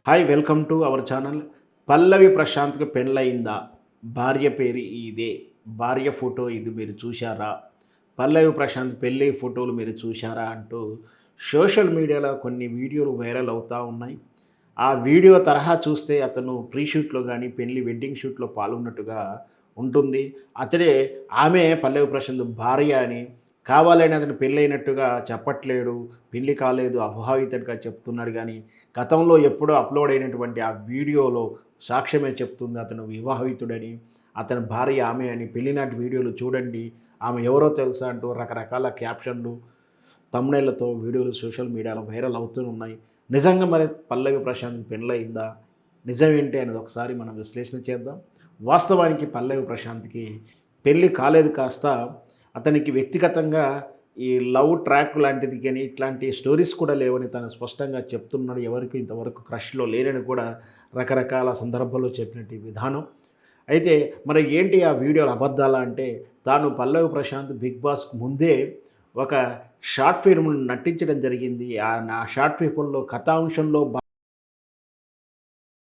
Hi welcome to our channel. Pallavi ప్రశాంత్‌కి పెండ్లయిందా? భార్య పేరు ఇదే. భార్య ఫోటో ఇది మీరు చూశారా? పల్లవి ప్రశాంత్ పెళ్లి ఫోటోలు మీరు చూశారా? అంటూ సోషల్ మీడియాలో కొన్ని వీడియోలు వైరల్ అవుతా ఉన్నాయి. ఆ వీడియో తరహా చూస్తే అతను ప్రీ షూట్‌లో గాని, పెళ్లి వెడ్డింగ్ షూట్‌లో పాల్గొన్నట్టుగా ఉంటుంది. అతడే ఆమె పల్లవి ప్రశాంత్ భార్య అని కావాలని అతను పెళ్ళైనట్టుగా చెప్పట్లేడు. పెళ్లి కాలేదు, అవివాహితుడిగా చెప్తున్నాడు గానీ, గతంలో ఎప్పుడో అప్‌లోడ్ అయినటువంటి ఆ వీడియోలో సాక్ష్యమే చెప్తుంది అతను వివాహితుడని, అతని భార్య ఆమె అని. పెళ్లినాటి వీడియోలు చూడండి, ఆమె ఎవరో తెలుసా అంటూ రకరకాల క్యాప్షన్‌లు, థంబ్‌నెయిల్‌లతో వీడియోలు సోషల్ మీడియాలో వైరల్ అవుతూ ఉన్నాయి. నిజంగా మరి పల్లవి ప్రశాంత్‌కి పెళ్లయిందా? నిజం ఏంటి అనేది ఒకసారి మనం విశ్లేషణ చేద్దాం. వాస్తవానికి పల్లవి ప్రశాంత్‌కి పెళ్లి కాలేదు కాస్త అతనికి వ్యక్తిగతంగా ఈ లవ్ ట్రాక్ లాంటిది గాని, ఇట్లాంటి స్టోరీస్ కూడా లేవని తను స్పష్టంగా చెప్తున్నాడు. ఎవరికి ఇంతవరకు క్రష్‌లో లేరని కూడా రకరకాల సందర్భాల్లో చెప్పినట్టు ఈ విధానం. అయితే మరి ఏంటి ఆ వీడియోలు అబద్ధాలా అంటే, తాను పల్లవి ప్రశాంత్ 'బిగ్ బాస్'కు ముందే ఒక షార్ట్ ఫిల్మ్‌ని నటించడం జరిగింది. నా షార్ట్ ఫిల్మ్‌లో కథాంశంలో